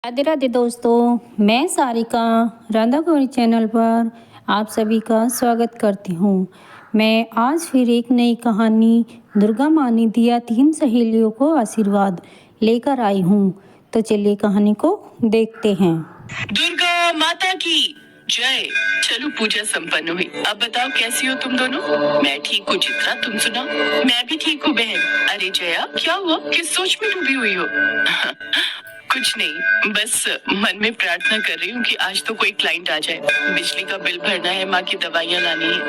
राधे राधे दोस्तों, मैं सारिका राधा गौरी चैनल पर आप सभी का स्वागत करती हूँ। मैं आज फिर एक नई कहानी दुर्गा माँ ने दिया 3 सहेलियों को आशीर्वाद लेकर आई हूँ। तो चलिए कहानी को देखते हैं। दुर्गा माता की जय। चलो पूजा संपन्न हुई। अब बताओ कैसी हो तुम दोनों? मैं ठीक हूँ चित्रा, तुम सुनाओ? मैं भी ठीक हूँ बहन। अरे जया, क्या हुआ? किस सोच में डूबी हुई हो? कुछ नहीं, बस मन में प्रार्थना कर रही हूँ कि आज तो कोई क्लाइंट आ जाए। बिजली का बिल भरना है, माँ की दवाइयाँ लानी है।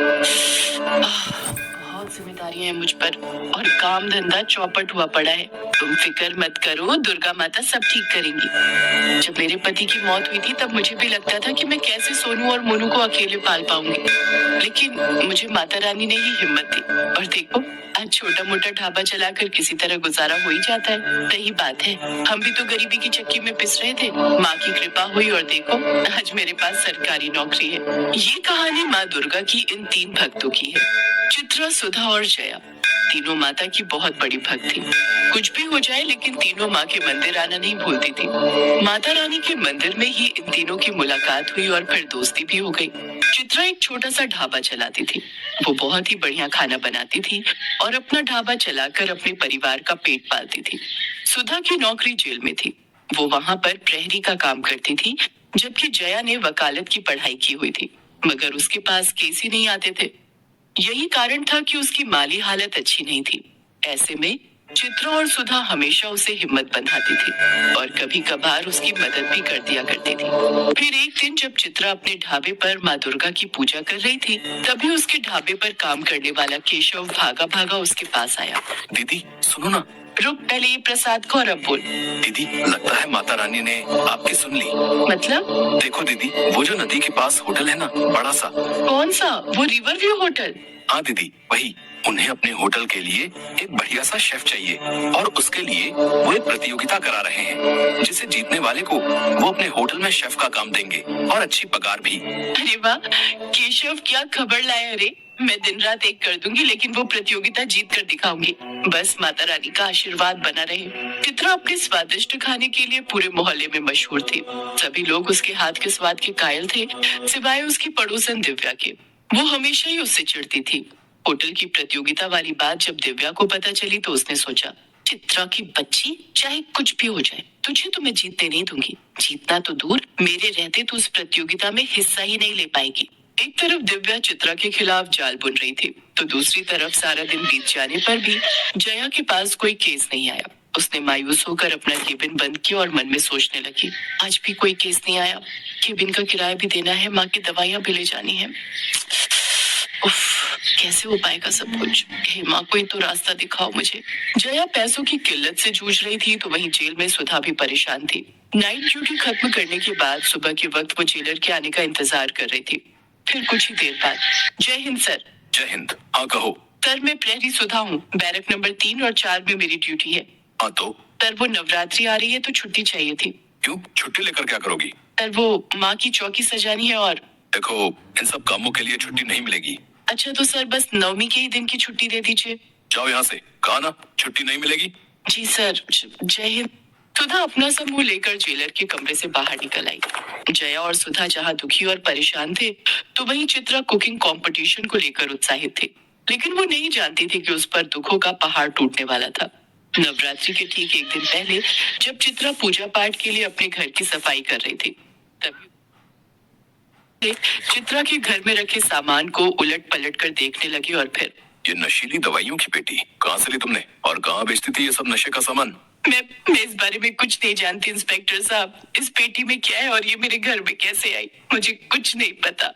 बहुत जिम्मेदारियां हैं मुझ पर और काम धंधा चौपट हुआ पड़ा है। तुम फिक्र मत करो, दुर्गा माता सब ठीक करेंगी। जब मेरे पति की मौत हुई थी तब मुझे भी लगता था कि मैं कैसे सोनू और मोनू को अकेले पाल पाऊंगी, लेकिन मुझे माता रानी ने ही हिम्मत दी। और देखो, आज छोटा मोटा ढाबा चलाकर किसी तरह गुजारा हो ही जाता है। सही बात है, हम भी तो गरीबी की चक्की में पिस रहे थे। माँ की कृपा हुई और देखो, आज मेरे पास सरकारी नौकरी है। ये कहानी माँ दुर्गा की इन 3 भक्तों की है, चित्रा, सुधा और जया। तीनों माता की बहुत बड़ी भक्त थी। कुछ भी हो जाए लेकिन तीनों माँ के मंदिर आना नहीं भूलती थी। माता रानी के मंदिर में ही इन तीनों की मुलाकात हुई और फिर दोस्ती भी हो गई। चित्रा एक छोटा सा ढाबा चलाती थी। वो बहुत ही बढ़िया खाना बनाती थी और अपना ढाबा चलाकर अपने परिवार का पेट पालती थी। सुधा की नौकरी जेल में थी। वो वहां पर प्रहरी का काम करती थी, जबकि जया ने वकालत की पढ़ाई की हुई थी, मगर उसके पास केस ही नहीं आते थे। यही कारण था कि उसकी माली हालत अच्छी नहीं थी। ऐसे में चित्रा और सुधा हमेशा उसे हिम्मत बंधाती थी और कभी कभार उसकी मदद भी कर दिया करती थी। फिर एक दिन जब चित्रा अपने ढाबे पर माँ दुर्गा की पूजा कर रही थी, तभी उसके ढाबे पर काम करने वाला केशव भागा भागा उसके पास आया। दीदी सुनो ना। रुक, पहले ये प्रसाद को और अब बोल। दीदी, लगता है माता रानी ने आपकी सुन ली। मतलब? देखो दीदी, वो जो नदी के पास होटल है ना, बड़ा सा। कौन सा? वो रिवर व्यू होटल? हाँ दीदी, वही। उन्हें अपने होटल के लिए एक बढ़िया सा शेफ चाहिए और उसके लिए वो एक प्रतियोगिता करा रहे हैं, जिसे जीतने वाले को वो अपने होटल में शेफ का काम देंगे और अच्छी पगार भी। अरे वाह, केशव क्या खबर लाया रे। मैं दिन रात एक कर दूंगी, लेकिन वो प्रतियोगिता जीत कर दिखाऊंगी। बस माता रानी का आशीर्वाद बना रहे। चित्रा अपने स्वादिष्ट खाने के लिए पूरे मोहल्ले में मशहूर थी। सभी लोग उसके हाथ के स्वाद के कायल थे, सिवाय उसकी पड़ोसन दिव्या के। वो हमेशा ही उससे चिढ़ती थी। होटल की प्रतियोगिता वाली बात जब दिव्या को पता चली तो उसने सोचा, चित्रा की बच्ची, चाहे कुछ भी हो जाए, तुझे तो मैं जीतने नहीं दूंगी। जीतना तो दूर, मेरे रहते तो उस प्रतियोगिता में हिस्सा ही नहीं ले पाएगी। एक तरफ दिव्या चित्रा के खिलाफ जाल बुन रही थी, तो दूसरी तरफ सारा दिन बीत जाने पर भी जया के पास कोई केस नहीं आया। उसने मायूस होकर अपना केबिन बंद किया और मन में सोचने लगी, आज भी कोई केस नहीं आया। केबिन का किराया भी देना है, माँ की दवाइयाँ भी ले जानी है। उफ, कैसे हो पाएगा सब कुछ? हे माँ, कोई तो रास्ता दिखाओ मुझे। जया पैसों की किल्लत से जूझ रही थी, तो वहीं जेल में सुधा भी परेशान थी। नाइट ड्यूटी खत्म करने के बाद सुबह के वक्त वो जेलर के आने का इंतजार कर रही थी। फिर कुछ ही देर बाद, जय हिंद सर। जय हिंद। हाँ कहो। सर, मैं प्रहरी सुधा हूँ। बैरक नंबर 3 और 4 में मेरी ड्यूटी है। हाँ तो? सर, वो नवरात्रि आ रही है तो छुट्टी चाहिए थी। क्यों? छुट्टी लेकर क्या करोगी? सर, वो माँ की चौकी सजानी है और देखो, इन सब कामों के लिए छुट्टी नहीं मिलेगी। अच्छा तो सर, बस नवमी के ही दिन की छुट्टी दे दीजिए। जाओ यहाँ से, कहा ना छुट्टी नहीं मिलेगी। जी सर। जय हिंद। सुधा अपना समूह लेकर जेलर के कमरे से बाहर निकल आई। जया और सुधा जहाँ दुखी और परेशान थे, तो वहीं चित्रा कुकिंग कंपटीशन को लेकर उत्साहित थी। लेकिन वो नहीं जानती थी कि उस पर दुखों का पहाड़ टूटने वाला था। नवरात्रि के ठीक एक दिन पहले जब चित्रा पूजा पाठ के लिए अपने घर की सफाई कर रही थी, तभी चित्रा के घर में रखे सामान को उलट पलट कर देखने लगी और फिर, ये नशीली दवाइयों की पेटी कहाँ से ली तुमने और कहाँ बेचती थी ये सब नशे का सामान? मैं इस बारे में कुछ नहीं जानती इंस्पेक्टर साहब। इस पेटी में क्या है और ये मेरे घर में कैसे आई, मुझे कुछ नहीं पता।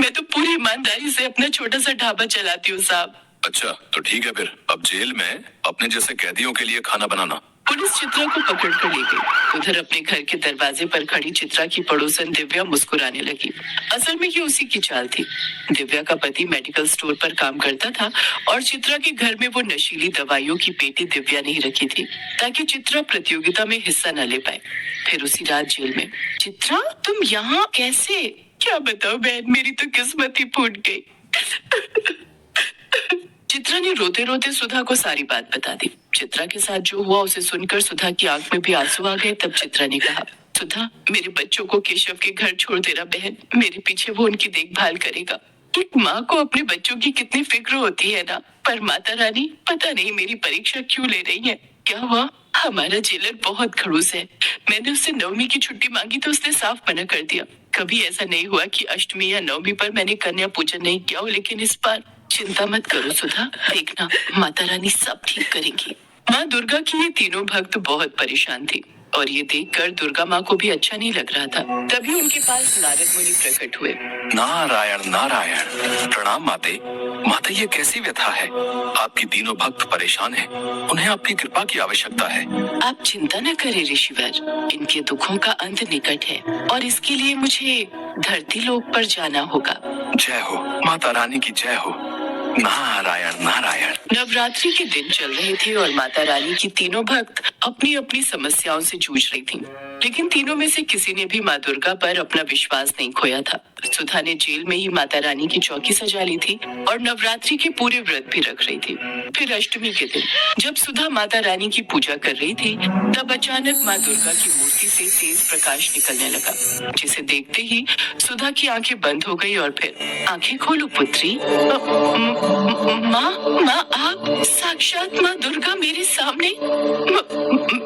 मैं तो पूरी ईमानदारी से अपना छोटा सा ढाबा चलाती हूँ साहब। अच्छा तो ठीक है, फिर अब जेल में अपने जैसे कैदियों के लिए खाना बनाना। पुलिस चित्रा को पकड़ कर ले गई। उधर अपने घर के दरवाजे पर खड़ी चित्रा की पड़ोसन दिव्या मुस्कुराने लगी। असल में ये उसी की चाल थी। दिव्या का पति मेडिकल स्टोर पर काम करता था और चित्रा के घर में वो नशीली दवाइयों की पेटी दिव्या ने ही रखी थी, ताकि चित्रा प्रतियोगिता में हिस्सा न ले पाए। फिर उसी रात जेल में, चित्रा तुम यहाँ कैसे? क्या बताओ बहन, मेरी तो किस्मत ही फूट गई। चित्रा ने रोते रोते सुधा को सारी बात बता दी। चित्रा के साथ जो हुआ उसे सुनकर सुधा की आंख में भी आंसू आ गए। तब चित्रा ने कहा, सुधा, मेरे बच्चों को केशव के घर छोड़ देना बहन। मेरे पीछे वो उनकी देखभाल करेगा। एक माँ को अपने बच्चों की कितनी फिक्र होती है ना। पर माता रानी पता नहीं मेरी परीक्षा क्यों ले रही है। क्या हुआ? हमारा जेलर बहुत खड़ूस है। मैंने उससे नवमी की छुट्टी मांगी तो उसने साफ मना कर दिया। कभी ऐसा नहीं हुआ कि अष्टमी या नवमी पर मैंने कन्या पूजन नहीं किया हो, लेकिन इस बार चिंता मत करो सुधा, देखना माता रानी सब ठीक करेंगी। माँ दुर्गा की ये तीनों भक्त बहुत परेशान थे और ये देखकर दुर्गा माँ को भी अच्छा नहीं लग रहा था। तभी उनके पास नारद मुनि प्रकट हुए। नारायण नारायण। प्रणाम माते। माते, ये कैसी व्यथा है? आपकी तीनों भक्त परेशान हैं। उन्हें आपकी कृपा की आवश्यकता है। आप चिंता न करें ऋषिवर, इनके दुखों का अंत निकट है और इसके लिए मुझे धरती लोक पर जाना होगा। जय हो माता रानी की, जय हो। नारायण नारायण। नवरात्रि के दिन चल रहे थे और माता रानी की तीनों भक्त अपनी अपनी समस्याओं से जूझ रही थीं। लेकिन तीनों में से किसी ने भी माँ दुर्गा पर अपना विश्वास नहीं खोया था। सुधा ने जेल में ही माता रानी की चौकी सजा ली थी और नवरात्रि के पूरे व्रत भी रख रही थी। फिर अष्टमी के दिन जब सुधा माता रानी की पूजा कर रही थी, तब अचानक माँ दुर्गा की मूर्ति से तेज प्रकाश निकलने लगा, जिसे देखते ही सुधा की आंखें बंद हो गई और फिर आंखें खोलो पुत्री। माँ आप साक्षात माँ दुर्गा मेरे सामने।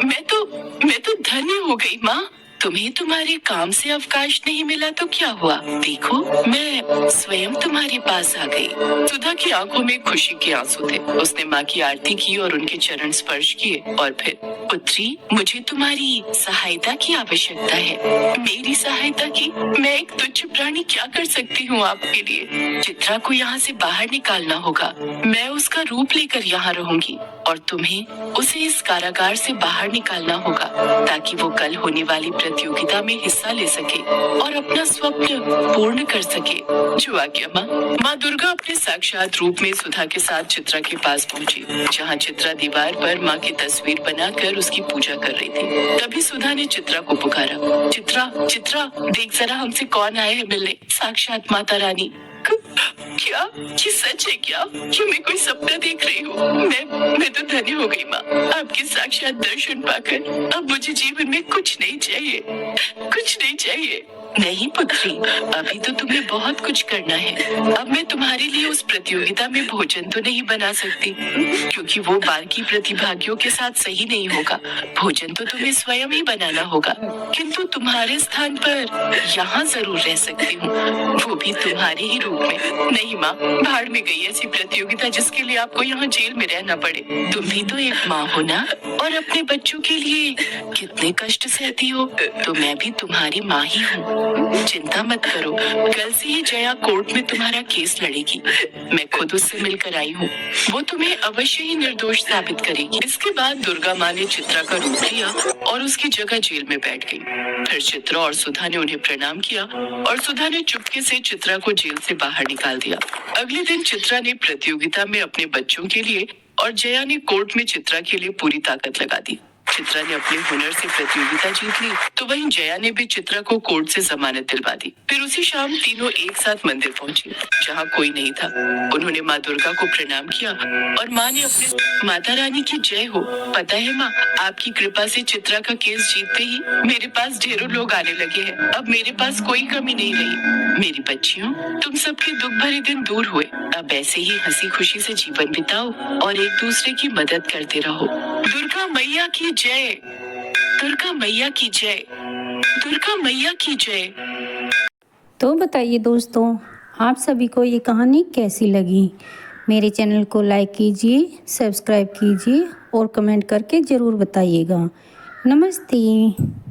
मैं तो धन्य हो गई माँ। तुम्हें तुम्हारे काम से अवकाश नहीं मिला तो क्या हुआ? देखो मैं स्वयं तुम्हारे पास आ गई। सुधा की आंखों में खुशी के आंसू थे। उसने माँ की आरती की और उनके चरण स्पर्श किए और फिर पुत्री, मुझे तुम्हारी सहायता की आवश्यकता है। मेरी सहायता की? मैं एक तुच्छ प्राणी क्या कर सकती हूँ आपके लिए? चित्रा को यहाँ से बाहर निकालना होगा। मैं उसका रूप लेकर यहाँ रहूंगी और तुम्हें उसे इस कारागार से बाहर निकालना होगा ताकि वो कल होने वाली प्रतियोगिता में हिस्सा ले सके और अपना स्वप्न पूर्ण कर सके। जो आज्ञा माँ। माँ दुर्गा अपने साक्षात रूप में सुधा के साथ चित्रा के पास पहुंची, जहाँ चित्रा दीवार पर माँ की तस्वीर बनाकर उसकी पूजा कर रही थी। तभी सुधा ने चित्रा को पुकारा। चित्रा, चित्रा देख जरा हमसे कौन आए हैं मिलने। साक्षात माता रानी। क्या ये सच है क्या? क्यों मैं कोई सपना देख रही हूँ? मैं तो धन्य हो गई माँ, आपके साक्षात दर्शन पाकर। अब मुझे जीवन में कुछ नहीं चाहिए, कुछ नहीं चाहिए। नहीं पुत्री, अभी तो तुम्हें बहुत कुछ करना है। अब मैं तुम्हारे लिए उस प्रतियोगिता में भोजन तो नहीं बना सकती, क्योंकि वो बाकी प्रतिभागियों के साथ सही नहीं होगा। भोजन तो तुम्हें स्वयं ही बनाना होगा, किंतु तुम्हारे स्थान पर यहाँ जरूर रह सकती हूँ, वो भी तुम्हारे ही रूप में। नहीं माँ, भाड़ में गई ऐसी प्रतियोगिता जिसके लिए आपको यहाँ जेल में रहना पड़े। तुम भी तो एक माँ हो ना, और अपने बच्चों के लिए कितने कष्ट सहती हो, तो मैं भी तुम्हारी माँ ही हूँ। चिंता मत करो, कल से ही जया कोर्ट में तुम्हारा केस लड़ेगी। मैं खुद उससे मिलकर आई हूँ, वो तुम्हें अवश्य ही निर्दोष साबित करेगी। इसके बाद दुर्गा माँ ने चित्रा का रूप लिया और उसकी जगह जेल में बैठ गई। फिर चित्रा और सुधा ने उन्हें प्रणाम किया और सुधा ने चुपके से चित्रा को जेल से बाहर निकाल दिया। अगले दिन चित्रा ने प्रतियोगिता में अपने बच्चों के लिए और जया ने कोर्ट में चित्रा के लिए पूरी ताकत लगा दी। चित्रा ने अपने हुनर से प्रतियोगिता जीत ली, तो वहीं जया ने भी चित्रा को कोर्ट से जमानत दिलवा दी। फिर उसी शाम तीनों एक साथ मंदिर पहुंचे, जहां कोई नहीं था। उन्होंने माँ दुर्गा को प्रणाम किया और माँ ने अपने माता रानी की जय हो। पता है माँ, आपकी कृपा से चित्रा का केस जीतते ही मेरे पास ढेरों लोग आने लगे हैं। अब मेरे पास कोई कमी नहीं रही। मेरी बच्चियों, तुम सबके दुख भरे दिन दूर हुए। अब ऐसे ही हंसी खुशी से जीवन बिताओ और एक दूसरे की मदद करते रहो। दुर्गा मैया की जय, दुर्गा मैया की जय, दुर्गा मैया की जय। तो बताइए दोस्तों, आप सभी को ये कहानी कैसी लगी? मेरे चैनल को लाइक कीजिए, सब्सक्राइब कीजिए और कमेंट करके ज़रूर बताइएगा। नमस्ते।